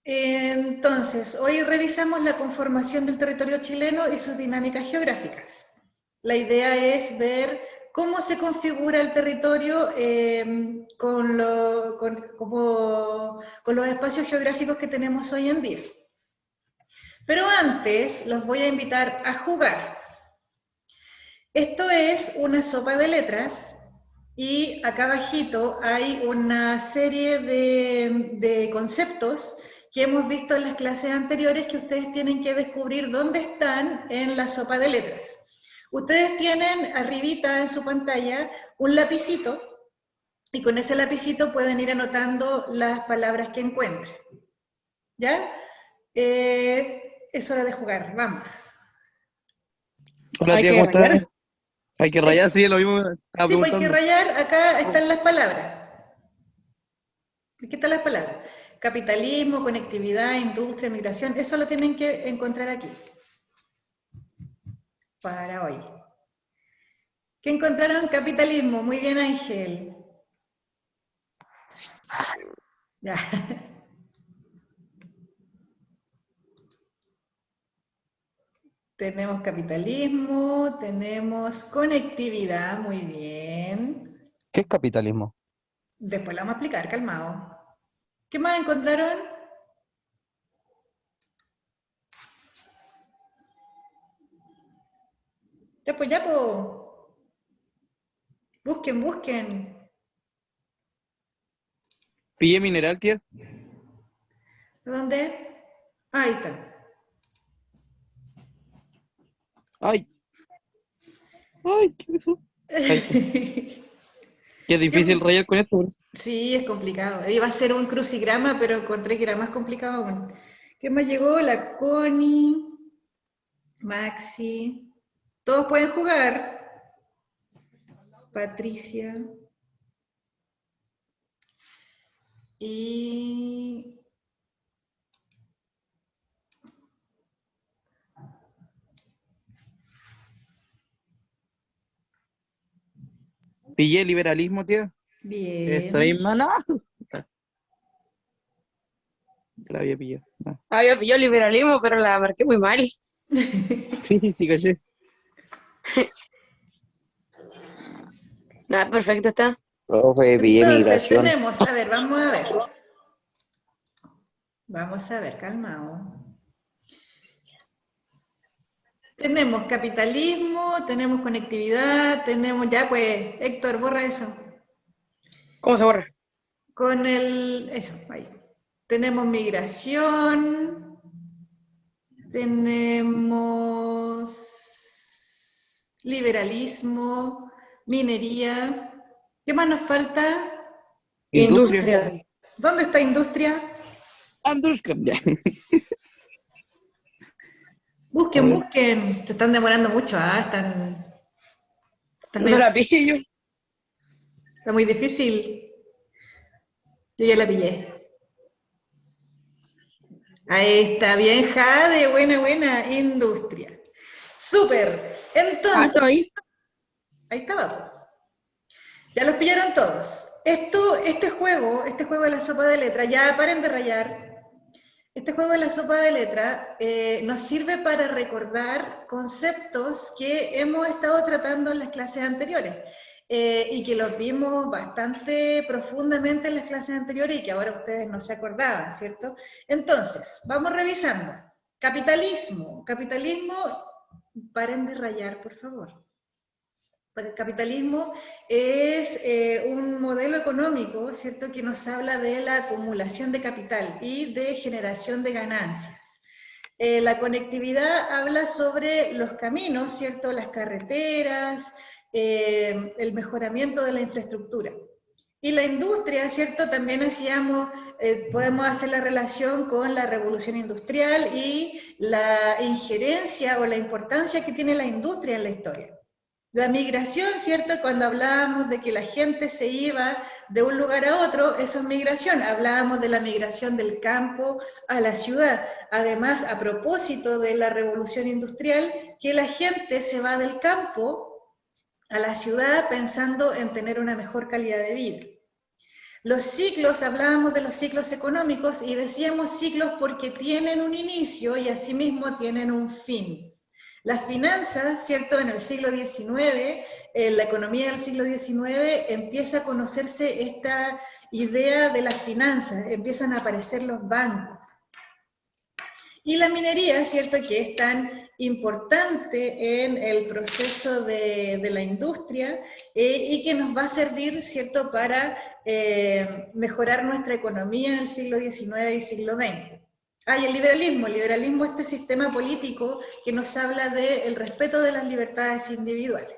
Entonces, hoy revisamos la conformación del territorio chileno y sus dinámicas geográficas. La idea es ver cómo se configura el territorio con los espacios geográficos que tenemos hoy en día. Pero antes los voy a invitar a jugar. Esto es una sopa de letras y acá abajito hay una serie de conceptos que hemos visto en las clases anteriores que ustedes tienen que descubrir dónde están en la sopa de letras. Ustedes tienen arribita en su pantalla un lapicito y con ese lapicito pueden ir anotando las palabras que encuentren. ¿Ya? Es hora de jugar, vamos. Hola Hay tía, que ¿cómo estás? rayar. Hay que rayar, sí, lo mismo estaba Sí, pues hay que preguntando. rayar, acá están las palabras. Aquí están las palabras. Capitalismo, conectividad, industria, migración, eso lo tienen que encontrar aquí. Para hoy. ¿Qué encontraron? Capitalismo. Muy bien, Ángel. Ya. Tenemos capitalismo, tenemos conectividad, muy bien. ¿Qué es capitalismo? Después lo vamos a explicar, calmado. ¿Qué más encontraron? Ya pues, ya pues. Busquen, busquen. ¿Pille mineral, tía? ¿Dónde? Ah, ahí está. Ay, ay, ¿qué es eso? Ahí está. Qué difícil rayar con esto, por eso. Sí, es complicado. Iba a ser un crucigrama, pero encontré que era más complicado aún. ¿Qué más llegó? La Connie, Maxi. Todos pueden jugar. Patricia. Y ¿Pillé liberalismo, tía? Esa bien. misma, no. Ya la había pillado. No. Ah, yo pillé liberalismo, pero la marqué muy mal. Sí, sí, caché. Nada, perfecto está. Profe, pillé Entonces, migración. tenemos, a ver, vamos a ver. Vamos a ver, calmado. Tenemos capitalismo, tenemos conectividad, tenemos, ya pues, Héctor, borra eso. ¿Cómo se borra? Con eso, ahí. Tenemos migración, tenemos liberalismo, minería. ¿Qué más nos falta? Industria. Industria. ¿Dónde está industria? Andrushka. Ya. A Busquen, ver. busquen. Se están demorando mucho, están No medio, la pillo. está muy difícil. Yo ya la pillé. Ahí está, bien, Jade, buena, buena, industria. Súper. Ah, Entonces, estoy. ahí estaba. Ya los pillaron todos. Este juego de la sopa de letras, ya paren de rayar. Este juego de la sopa de letras nos sirve para recordar conceptos que hemos estado tratando en las clases anteriores y que los vimos bastante profundamente en las clases anteriores y que ahora ustedes no se acordaban, ¿cierto? Entonces, vamos revisando. Capitalismo. Capitalismo, paren de rayar, por favor. El capitalismo es un modelo económico, ¿cierto?, que nos habla de la acumulación de capital y de generación de ganancias. La conectividad habla sobre los caminos, ¿cierto?, las carreteras, el mejoramiento de la infraestructura. Y la industria, ¿cierto?, también podemos hacer la relación con la revolución industrial y la injerencia o la importancia que tiene la industria en la historia. La migración, ¿cierto? Cuando hablábamos de que la gente se iba de un lugar a otro, eso es migración. Hablábamos de la migración del campo a la ciudad. Además, a propósito de la revolución industrial, que la gente se va del campo a la ciudad pensando en tener una mejor calidad de vida. Los ciclos, hablábamos de los ciclos económicos y decíamos ciclos porque tienen un inicio y asimismo tienen un fin. Las finanzas, ¿cierto? En el siglo XIX, en la economía del siglo XIX, empieza a conocerse esta idea de las finanzas, empiezan a aparecer los bancos. Y la minería, ¿cierto?, que es tan importante en el proceso de la industria y que nos va a servir, ¿cierto?, para mejorar nuestra economía en el siglo XIX y siglo XX. Y el liberalismo es este sistema político que nos habla del respeto de las libertades individuales.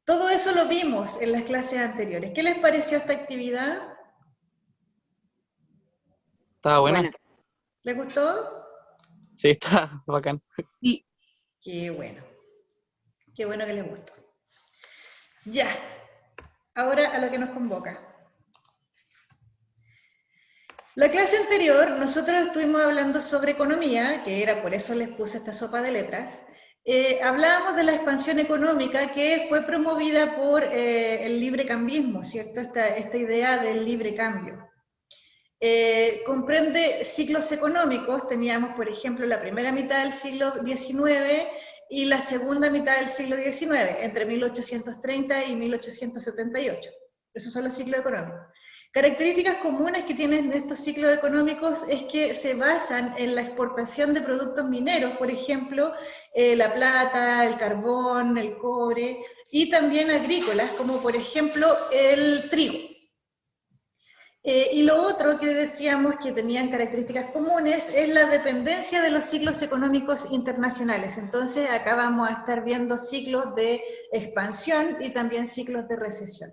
Todo eso lo vimos en las clases anteriores. ¿Qué les pareció esta actividad? Estaba buena. Buena. ¿Les gustó? Sí, está bacán. Y Qué bueno. Qué bueno que les gustó. Ya. Ahora a lo que nos convoca. La clase anterior nosotros estuvimos hablando sobre economía, que era por eso les puse esta sopa de letras. Hablábamos de la expansión económica que fue promovida por el librecambismo, ¿cierto? Esta idea del libre cambio. Comprende ciclos económicos, teníamos por ejemplo la primera mitad del siglo XIX y la segunda mitad del siglo XIX, entre 1830 y 1878. Esos son los ciclos económicos. Características comunes que tienen estos ciclos económicos es que se basan en la exportación de productos mineros, por ejemplo, la plata, el carbón, el cobre, y también agrícolas, como por ejemplo el trigo. Y lo otro que decíamos que tenían características comunes es la dependencia de los ciclos económicos internacionales. Entonces acá vamos a estar viendo ciclos de expansión y también ciclos de recesión.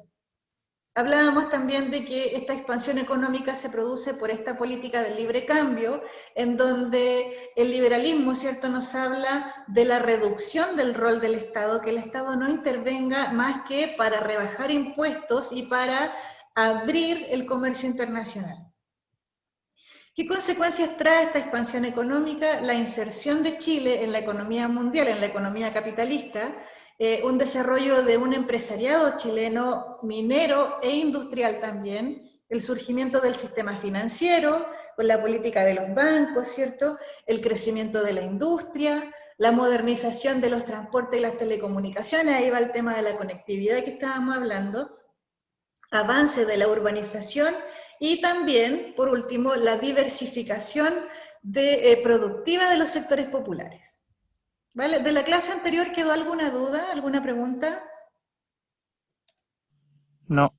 Hablábamos también de que esta expansión económica se produce por esta política del libre cambio, en donde el liberalismo, ¿cierto?, nos habla de la reducción del rol del Estado, que el Estado no intervenga más que para rebajar impuestos y para abrir el comercio internacional. ¿Qué consecuencias trae esta expansión económica? La inserción de Chile en la economía mundial, en la economía capitalista, un desarrollo de un empresariado chileno minero e industrial también, el surgimiento del sistema financiero, con la política de los bancos, ¿cierto? El crecimiento de la industria, la modernización de los transportes y las telecomunicaciones, ahí va el tema de la conectividad que estábamos hablando, avance de la urbanización y también, por último, la diversificación productiva de los sectores populares. ¿Vale? ¿De la clase anterior quedó alguna duda, alguna pregunta? No.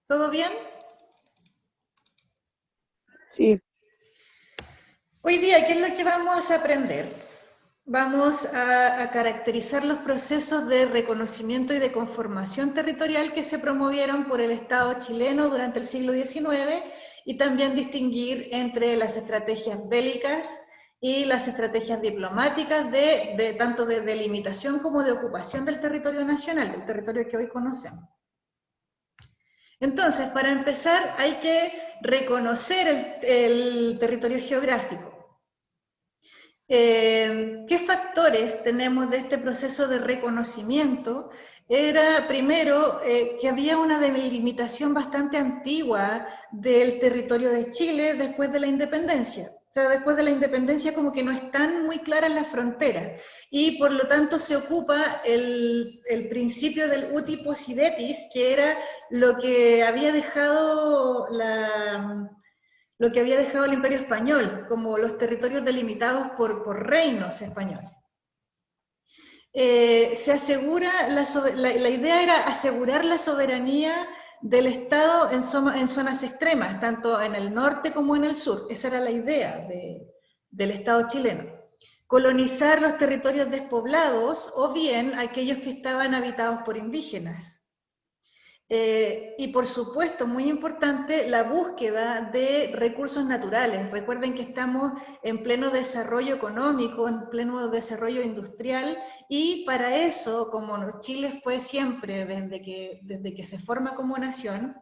¿Todo bien? sí, Hoy día, ¿qué es lo que vamos a aprender? Vamos a caracterizar los procesos de reconocimiento y de conformación territorial que se promovieron por el Estado chileno durante el siglo XIX y también distinguir entre las estrategias bélicas y las estrategias diplomáticas tanto de delimitación como de ocupación del territorio nacional, del territorio que hoy conocemos. Entonces, para empezar, hay que reconocer el territorio geográfico. ¿Qué factores tenemos de este proceso de reconocimiento? Era primero que había una delimitación bastante antigua del territorio de Chile después de la independencia. O sea, después de la independencia como que no están muy claras las fronteras y por lo tanto se ocupa el principio del uti possidetis, que era lo que había dejado el Imperio Español, como los territorios delimitados por reinos españoles. Se asegura, la idea era asegurar la soberanía del Estado en zonas extremas, tanto en el norte como en el sur. Esa era la idea del Estado chileno. Colonizar los territorios despoblados o bien aquellos que estaban habitados por indígenas. Y por supuesto, muy importante, la búsqueda de recursos naturales. Recuerden que estamos en pleno desarrollo económico, en pleno desarrollo industrial, y para eso, como Chile fue siempre, desde que se forma como nación,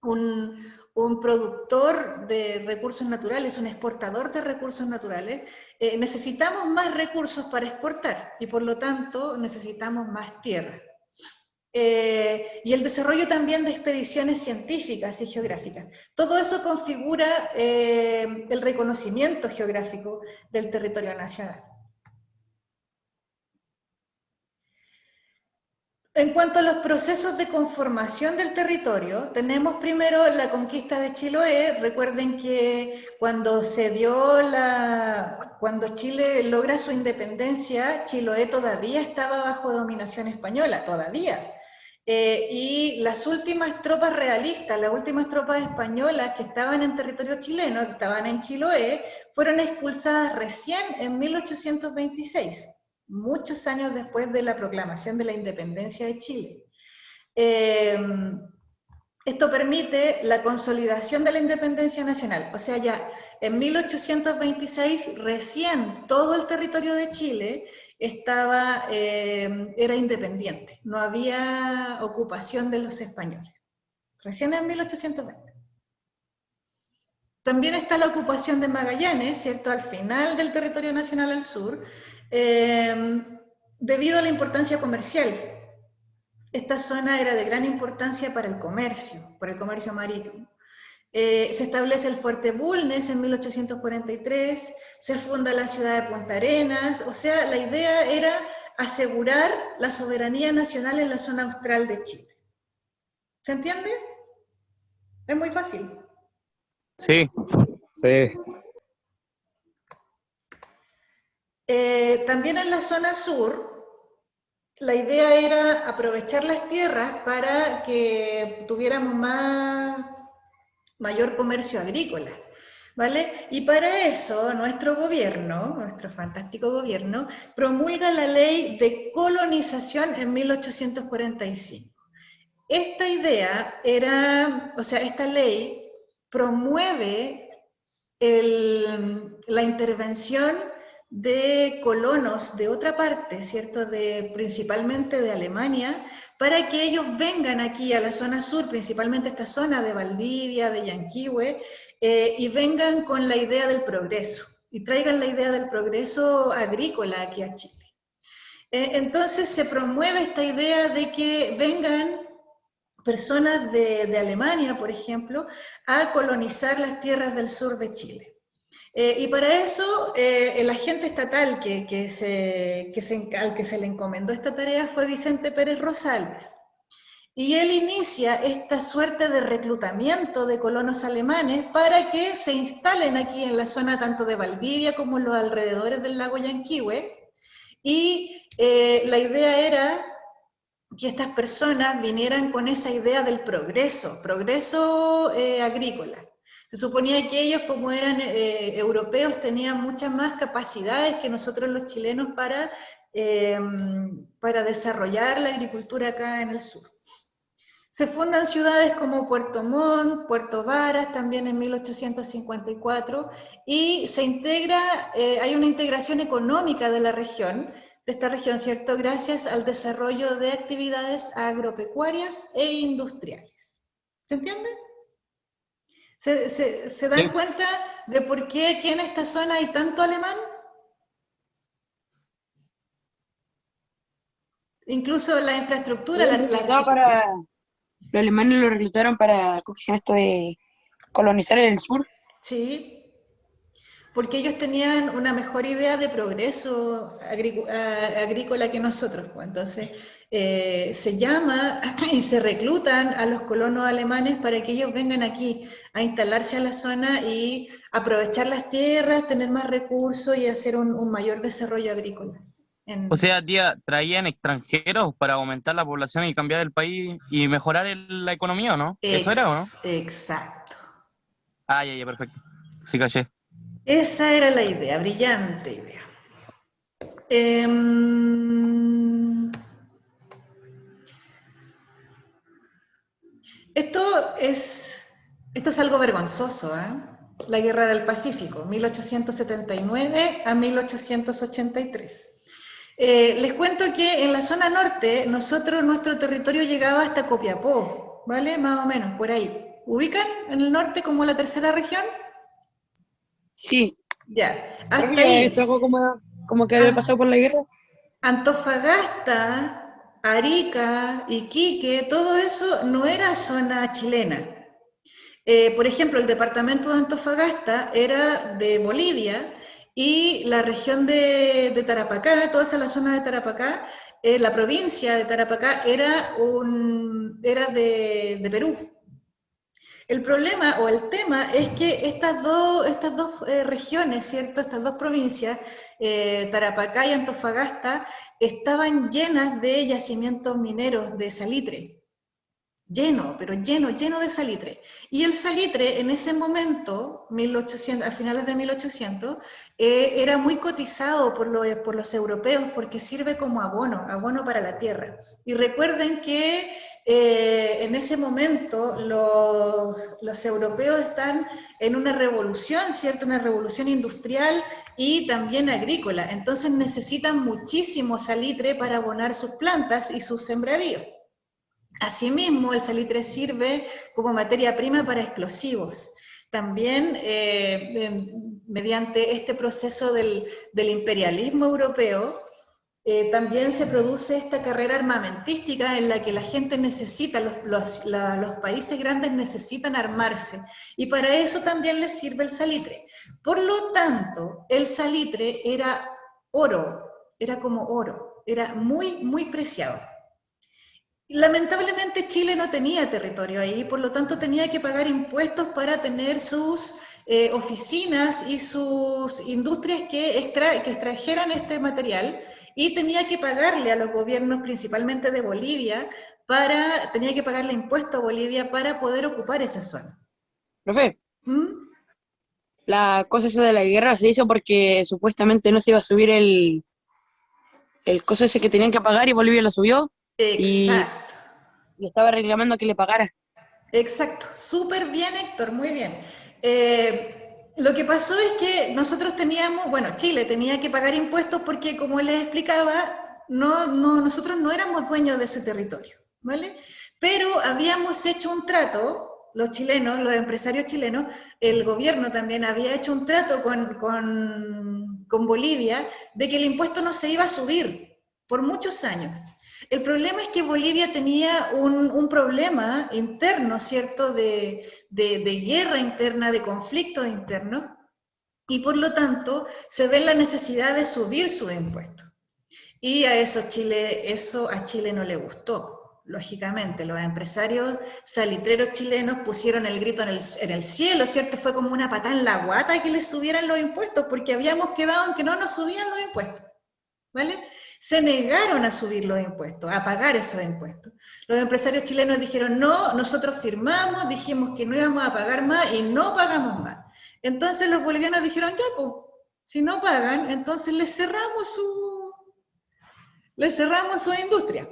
un productor de recursos naturales, un exportador de recursos naturales, necesitamos más recursos para exportar, y por lo tanto necesitamos más tierra. y el desarrollo también de expediciones científicas y geográficas. Todo eso configura el reconocimiento geográfico del territorio nacional. En cuanto a los procesos de conformación del territorio, tenemos primero la conquista de Chiloé. Recuerden que cuando cuando Chile logra su independencia, Chiloé todavía estaba bajo dominación española, todavía. Y las últimas tropas realistas, las últimas tropas españolas que estaban en territorio chileno, que estaban en Chiloé, fueron expulsadas recién en 1826. Muchos años después de la proclamación de la independencia de Chile. Esto permite la consolidación de la independencia nacional. O sea, ya en 1826 recién todo el territorio de Chile era independiente. No había ocupación de los españoles. Recién en 1820. También está la ocupación de Magallanes, ¿cierto? Al final del territorio nacional al sur, debido a la importancia comercial. Esta zona era de gran importancia para el comercio marítimo. Se establece el Fuerte Bulnes en 1843, se funda la ciudad de Punta Arenas, o sea, la idea era asegurar la soberanía nacional en la zona austral de Chile. ¿Se entiende? Es muy fácil. Sí. Sí. También en la zona sur, la idea era aprovechar las tierras para que tuviéramos mayor comercio agrícola, ¿vale? Y para eso nuestro gobierno, nuestro fantástico gobierno, promulga la ley de colonización en 1845. Esta idea esta ley promueve la intervención de colonos de otra parte, ¿cierto? Principalmente de Alemania, para que ellos vengan aquí a la zona sur, principalmente esta zona de Valdivia, de Yanquihue, y vengan con la idea del progreso, y traigan la idea del progreso agrícola aquí a Chile. Entonces se promueve esta idea de que vengan personas de Alemania, por ejemplo, a colonizar las tierras del sur de Chile. Y para eso, el agente estatal al que se le encomendó esta tarea fue Vicente Pérez Rosales. Y él inicia esta suerte de reclutamiento de colonos alemanes para que se instalen aquí en la zona tanto de Valdivia como en los alrededores del lago Yanquihue. Y la idea era que estas personas vinieran con esa idea del progreso agrícola. Se suponía que ellos, como eran europeos, tenían muchas más capacidades que nosotros los chilenos para desarrollar la agricultura acá en el sur. Se fundan ciudades como Puerto Montt, Puerto Varas, también en 1854, y se integra, hay una integración económica de esta región, ¿cierto? Gracias al desarrollo de actividades agropecuarias e industriales. ¿Se entiende? ¿Se dan cuenta de por qué aquí en esta zona hay tanto alemán? Incluso la infraestructura, Los alemanes lo reclutaron para, ¿cómo se llama esto de colonizar el sur? Sí, porque ellos tenían una mejor idea de progreso agrícola que nosotros. Pues. Entonces, se llama y se reclutan a los colonos alemanes para que ellos vengan aquí a instalarse a la zona y aprovechar las tierras, tener más recursos y hacer un mayor desarrollo agrícola. O sea, tía, traían extranjeros para aumentar la población y cambiar el país y mejorar la economía, ¿o no? ¿Eso era o no? Exacto. Ah, ya, perfecto. Sí, caché. Esa era la idea, brillante idea. Esto es algo vergonzoso, ¿eh? La Guerra del Pacífico, 1879 a 1883. Les cuento que en la zona norte, nuestro territorio llegaba hasta Copiapó, ¿vale? Más o menos, por ahí. ¿Ubican en el norte como la tercera región? Sí. Ya, hasta ahí. ¿Esto algo como que había pasado por la guerra? Antofagasta Arica, Iquique, todo eso no era zona chilena. Por ejemplo, el departamento de Antofagasta era de Bolivia y la región de Tarapacá, toda esa la zona de Tarapacá, la provincia de Tarapacá era de Perú. El problema o el tema es que estas dos regiones, ¿cierto? Estas dos provincias, Tarapacá y Antofagasta, estaban llenas de yacimientos mineros de salitre. Lleno, pero lleno de salitre. Y el salitre en ese momento, 1800, a finales de 1800, era muy cotizado por los europeos porque sirve como abono para la tierra. Y recuerden que en ese momento los europeos están en una revolución, ¿cierto? Una revolución industrial y también agrícola. Entonces necesitan muchísimo salitre para abonar sus plantas y sus sembradíos. Asimismo, el salitre sirve como materia prima para explosivos. También, mediante este proceso del imperialismo europeo, también se produce esta carrera armamentística en la que la gente necesita, los países grandes necesitan armarse, y para eso también les sirve el salitre. Por lo tanto, el salitre era oro, era como oro, era muy preciado. Lamentablemente Chile no tenía territorio ahí, por lo tanto tenía que pagar impuestos para tener sus oficinas y sus industrias que extrajeran este material, y tenía que pagarle a los gobiernos, principalmente de Bolivia, tenía que pagarle impuestos a Bolivia para poder ocupar esa zona. Profe, ¿Mm? la cosa esa de la guerra se hizo porque supuestamente no se iba a subir el coso ese que tenían que pagar y Bolivia lo subió y Exacto. le estaba reclamando que le pagara. Exacto, súper bien, Héctor, muy bien. Lo que pasó es que nosotros Chile tenía que pagar impuestos porque, como les explicaba, nosotros no éramos dueños de ese territorio, ¿vale? Pero habíamos hecho un trato, los chilenos, los empresarios chilenos, el gobierno también había hecho un trato con Bolivia de que el impuesto no se iba a subir por muchos años. El problema es que Bolivia tenía un problema interno, ¿cierto?, de guerra interna, de conflictos internos, y por lo tanto se ve la necesidad de subir sus impuestos. Y eso a Chile no le gustó, lógicamente. Los empresarios salitreros chilenos pusieron el grito en el cielo, ¿cierto? Fue como una patada en la guata que les subieran los impuestos, porque habíamos quedado en que no nos subían los impuestos, ¿vale? Se negaron a subir los impuestos, a pagar esos impuestos. Los empresarios chilenos dijeron, no, nosotros firmamos, dijimos que no íbamos a pagar más y no pagamos más. Entonces los bolivianos dijeron, ya, pues, si no pagan, entonces les cerramos su industria.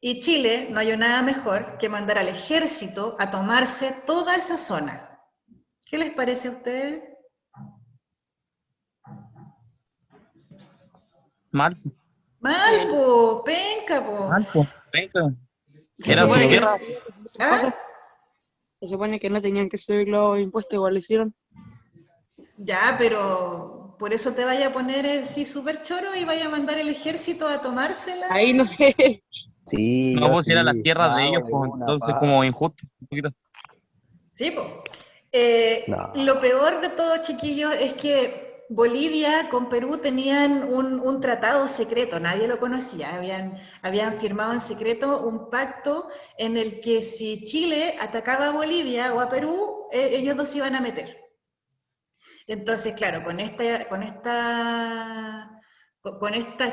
Y Chile no hay nada mejor que mandar al ejército a tomarse toda esa zona. ¿Qué les parece a ustedes? Mal. Mal, po, penca, po. Mal, pues. Venga. Se Era su supone que- guerra. ¿Ah? Se supone que no tenían que subir los impuestos, igual lo hicieron. Ya, pero por eso te vaya a poner así súper choro y vaya a mandar el ejército a tomársela. Ahí no sé. Sí, No, yo pues sí, era las tierras de pago ellos, de pues una, entonces pa. como injusto, un poquito. Sí, pues. No. Lo peor de todo, chiquillos, es que Bolivia con Perú tenían un tratado secreto, nadie lo conocía, habían firmado en secreto un pacto en el que si Chile atacaba a Bolivia o a Perú, ellos dos se iban a meter. Entonces, claro, con esta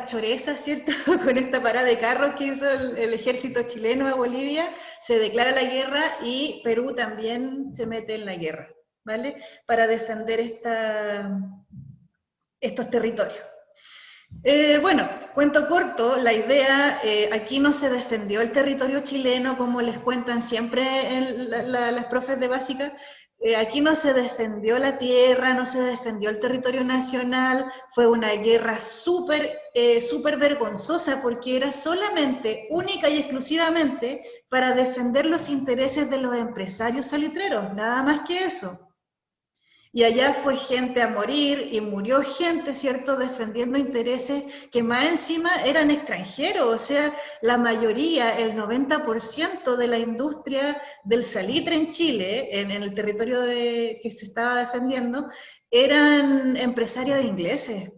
choreza, ¿cierto? Con esta parada de carros que hizo el ejército chileno a Bolivia, se declara la guerra y Perú también se mete en la guerra, ¿vale? Para defender estos territorios. Bueno, cuento corto, la idea, aquí no se defendió el territorio chileno como les cuentan siempre las profes de básica. Aquí no se defendió la tierra, no se defendió el territorio nacional, fue una guerra súper vergonzosa porque era solamente, única y exclusivamente para defender los intereses de los empresarios salitreros, nada más que eso. Y allá fue gente a morir y murió gente, ¿cierto?, defendiendo intereses que más encima eran extranjeros, o sea, la mayoría, el 90% de la industria del salitre en Chile, en el territorio que se estaba defendiendo, eran empresarios ingleses.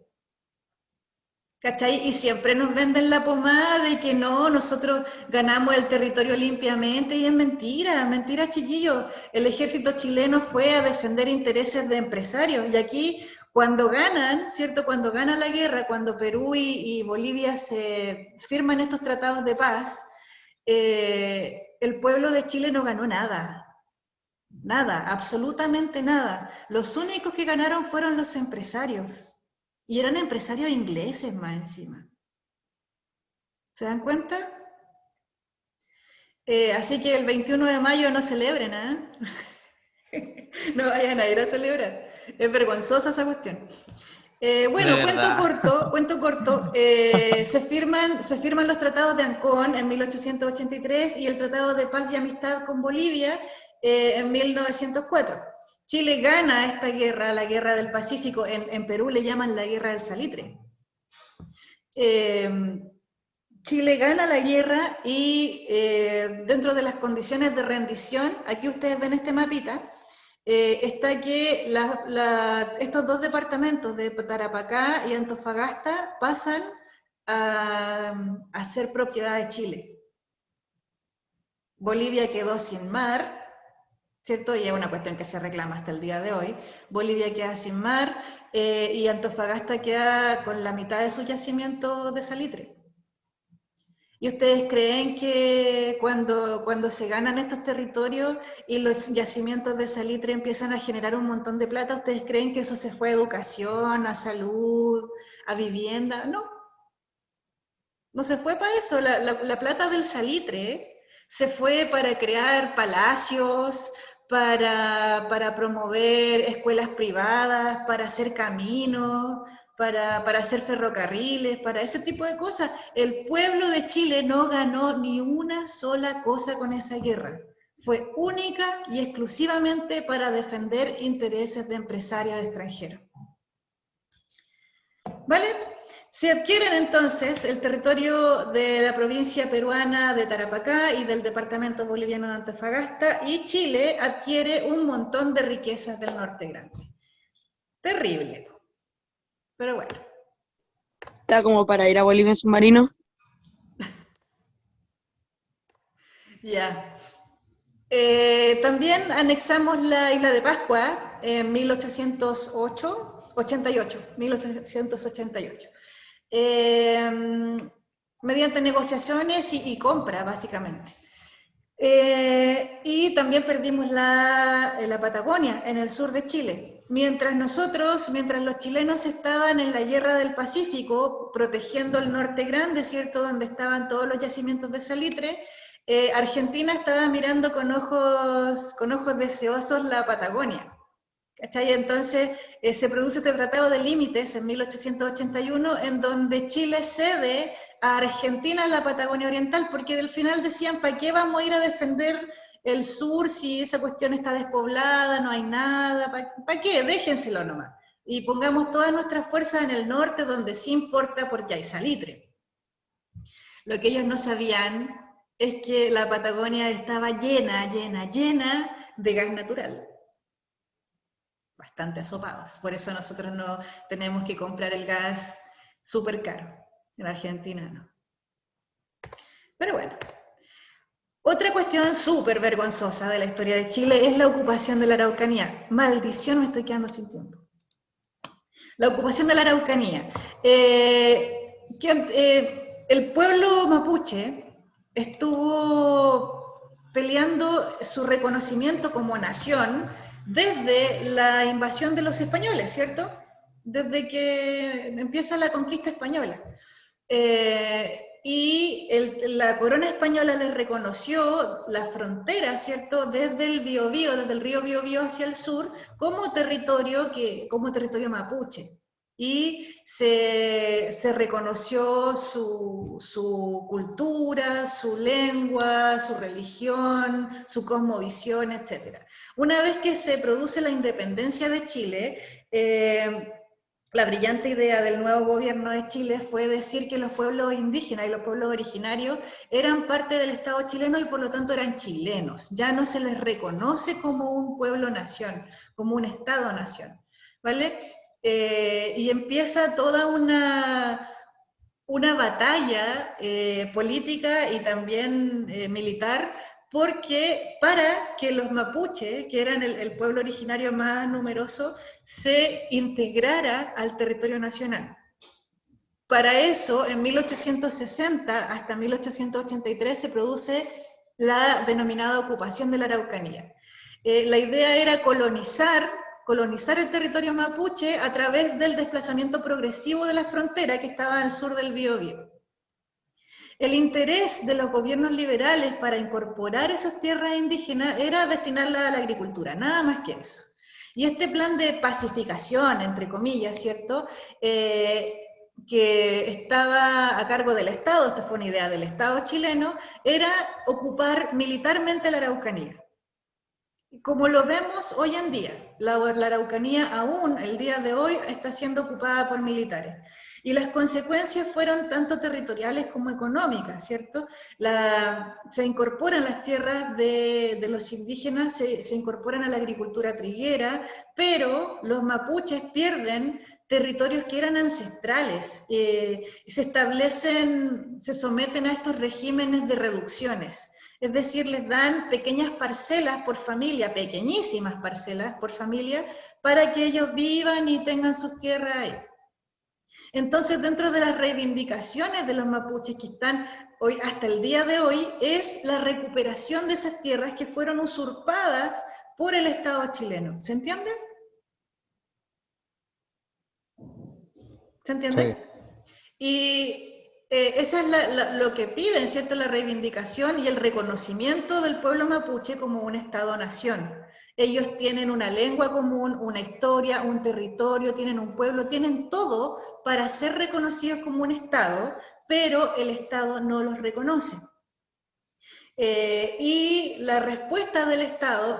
¿Cachai? Y siempre nos venden la pomada de que no, nosotros ganamos el territorio limpiamente, y es mentira, mentira, chiquillos. El ejército chileno fue a defender intereses de empresarios, y aquí cuando ganan, ¿cierto? Cuando gana la guerra, cuando Perú y Bolivia se firman estos tratados de paz, el pueblo de Chile no ganó nada. Nada, absolutamente nada. Los únicos que ganaron fueron los empresarios. Y eran empresarios ingleses más encima. ¿Se dan cuenta? Así que el 21 de mayo no celebren, ¿eh? No vayan a ir a celebrar. Es vergonzosa esa cuestión. Bueno, cuento corto. Se firman los tratados de Ancón en 1883 y el Tratado de Paz y Amistad con Bolivia en 1904. Chile gana esta guerra, la Guerra del Pacífico, en Perú le llaman la Guerra del Salitre. Chile gana la guerra y dentro de las condiciones de rendición, aquí ustedes ven este mapita, está que estos dos departamentos de Tarapacá y Antofagasta pasan a ser propiedad de Chile. Bolivia quedó sin mar, ¿cierto? Y es una cuestión que se reclama hasta el día de hoy. Bolivia queda sin mar y Antofagasta queda con la mitad de su yacimiento de salitre. ¿Y ustedes creen que cuando se ganan estos territorios y los yacimientos de salitre empiezan a generar un montón de plata, ustedes creen que eso se fue a educación, a salud, a vivienda? No. No se fue para eso. La plata del salitre se fue para crear palacios, para promover escuelas privadas, para hacer caminos, para hacer ferrocarriles, para ese tipo de cosas. El pueblo de Chile no ganó ni una sola cosa con esa guerra. Fue única y exclusivamente para defender intereses de empresarios extranjeros. ¿Vale? Se adquieren entonces el territorio de la provincia peruana de Tarapacá y del departamento boliviano de Antofagasta, y Chile adquiere un montón de riquezas del Norte Grande. Terrible. Pero bueno. Está como para ir a Bolivia en submarino. Ya. También anexamos la isla de Pascua en 1888. Mediante negociaciones y compra, básicamente. Y también perdimos la Patagonia, en el sur de Chile. Mientras los chilenos estaban en la Guerra del Pacífico, protegiendo el Norte Grande, ¿cierto?, donde estaban todos los yacimientos de salitre, Argentina estaba mirando con ojos deseosos la Patagonia. ¿Cachai? Entonces se produce este Tratado de Límites en 1881, en donde Chile cede a Argentina la Patagonia Oriental, porque del final decían, ¿para qué vamos a ir a defender el sur si esa cuestión está despoblada, no hay nada? ¿Para qué? Déjenselo nomás. Y pongamos todas nuestras fuerzas en el norte, donde sí importa porque hay salitre. Lo que ellos no sabían es que la Patagonia estaba llena de gas natural. Bastante asopados. Por eso nosotros no tenemos que comprar el gas súper caro. En Argentina no. Pero bueno. Otra cuestión súper vergonzosa de la historia de Chile es la ocupación de la Araucanía. Maldición, me estoy quedando sin tiempo. La ocupación de la Araucanía. El pueblo mapuche estuvo peleando su reconocimiento como nación desde la invasión de los españoles, ¿cierto? Desde que empieza la conquista española. Y la corona española les reconoció la frontera, ¿cierto?, desde el Biobío, desde el río Biobío hacia el sur, como territorio mapuche. y se reconoció su cultura, su lengua, su religión, su cosmovisión, etc. Una vez que se produce la independencia de Chile, la brillante idea del nuevo gobierno de Chile fue decir que los pueblos indígenas y los pueblos originarios eran parte del Estado chileno y por lo tanto eran chilenos. Ya no se les reconoce como un pueblo-nación, como un Estado-nación, ¿vale? Y empieza toda una batalla política y también militar, porque para que los mapuches, que eran el pueblo originario más numeroso, se integrara al territorio nacional. Para eso, en 1860 hasta 1883 se produce la denominada ocupación de la Araucanía. La idea era colonizar el territorio mapuche a través del desplazamiento progresivo de la frontera que estaba al sur del Biobío. El interés de los gobiernos liberales para incorporar esas tierras indígenas era destinarlas a la agricultura, nada más que eso. Y este plan de pacificación, entre comillas, ¿cierto?, que estaba a cargo del Estado, esta fue una idea del Estado chileno, era ocupar militarmente la Araucanía. Como lo vemos hoy en día, la Araucanía aún, el día de hoy, está siendo ocupada por militares. Y las consecuencias fueron tanto territoriales como económicas, ¿cierto? Se incorporan las tierras de los indígenas, se incorporan a la agricultura triguera, pero los mapuches pierden territorios que eran ancestrales, se someten a estos regímenes de reducciones. Es decir, les dan pequeñas parcelas por familia, pequeñísimas parcelas por familia, para que ellos vivan y tengan sus tierras ahí. Entonces, dentro de las reivindicaciones de los mapuches que están hoy, hasta el día de hoy, es la recuperación de esas tierras que fueron usurpadas por el Estado chileno. ¿Se entiende? ¿Se entiende? Sí. Y esa es lo que piden, ¿cierto? La reivindicación y el reconocimiento del pueblo mapuche como un Estado-nación. Ellos tienen una lengua común, una historia, un territorio, tienen un pueblo, tienen todo para ser reconocidos como un Estado, pero el Estado no los reconoce. Y la respuesta del Estado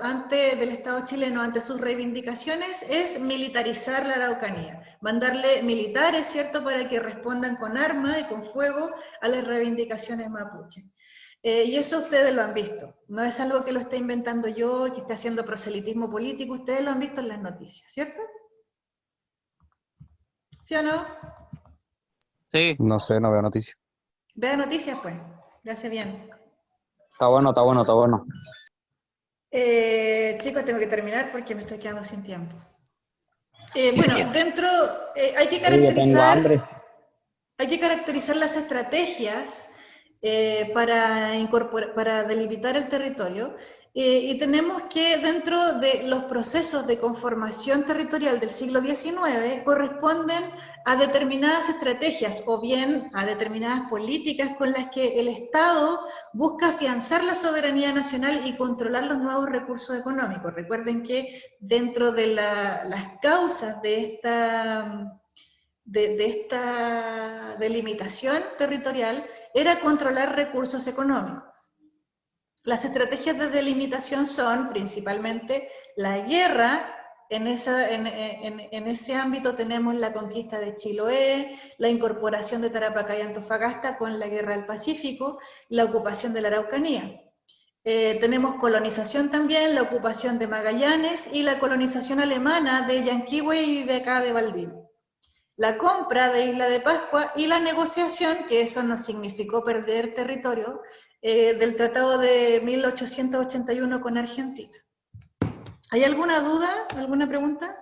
chileno ante sus reivindicaciones es militarizar la Araucanía, mandarle militares, ¿cierto?, para que respondan con armas y con fuego a las reivindicaciones mapuche. Y eso ustedes lo han visto, no es algo que lo esté inventando yo, que esté haciendo proselitismo político, ustedes lo han visto en las noticias, ¿cierto? ¿Sí o no? Sí. No sé, no veo noticias. Vea noticias, pues, ya hace bien. Está bueno, está bueno, está bueno. Chicos, tengo que terminar porque me estoy quedando sin tiempo. Bueno, dentro hay que caracterizar las estrategias para delimitar el territorio, y tenemos que dentro de los procesos de conformación territorial del siglo XIX corresponden a determinadas estrategias o bien a determinadas políticas con las que el Estado busca afianzar la soberanía nacional y controlar los nuevos recursos económicos. Recuerden que dentro de las causas de esta delimitación territorial era controlar recursos económicos. Las estrategias de delimitación son principalmente la guerra. En ese ámbito tenemos la conquista de Chiloé, la incorporación de Tarapacá y Antofagasta con la Guerra del Pacífico, la ocupación de la Araucanía. Tenemos colonización también, la ocupación de Magallanes y la colonización alemana de Yanquihue y de acá de Valdivia. La compra de Isla de Pascua y la negociación, que eso nos significó perder territorio, del Tratado de 1881 con Argentina. ¿Hay alguna duda? ¿Alguna pregunta?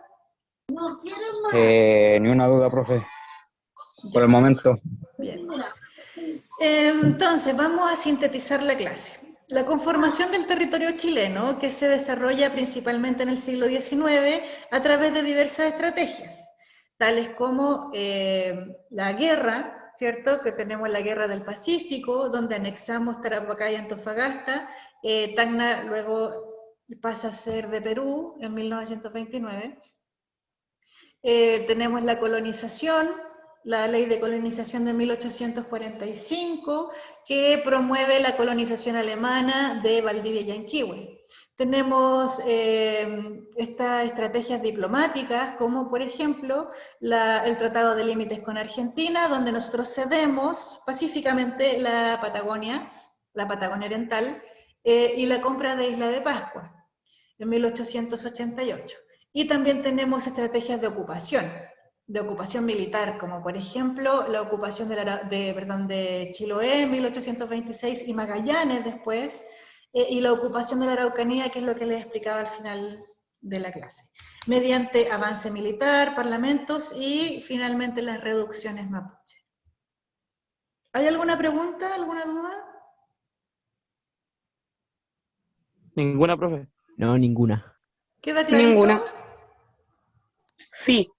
Ni una duda, profe. Por el momento. Bien. Entonces, vamos a sintetizar la clase. La conformación del territorio chileno, que se desarrolla principalmente en el siglo XIX a través de diversas estrategias, tales como la guerra, ¿cierto? Que tenemos la Guerra del Pacífico, donde anexamos Tarapacá y Antofagasta. Tacna luego pasa a ser de Perú en 1929. Tenemos la colonización, la ley de colonización de 1845, que promueve la colonización alemana de Valdivia y Yanquihue. Tenemos estas estrategias diplomáticas, como por ejemplo el Tratado de Límites con Argentina, donde nosotros cedemos pacíficamente la Patagonia Oriental, y la compra de Isla de Pascua, en 1888. Y también tenemos estrategias de ocupación militar, como por ejemplo la ocupación de Chiloé en 1826 y Magallanes después, y la ocupación de la Araucanía, que es lo que les explicaba al final de la clase, mediante avance militar, parlamentos y finalmente las reducciones mapuche. ¿Hay alguna pregunta, alguna duda? Ninguna, profe. No, ninguna. ¿Queda clarito? Ninguna. Sí.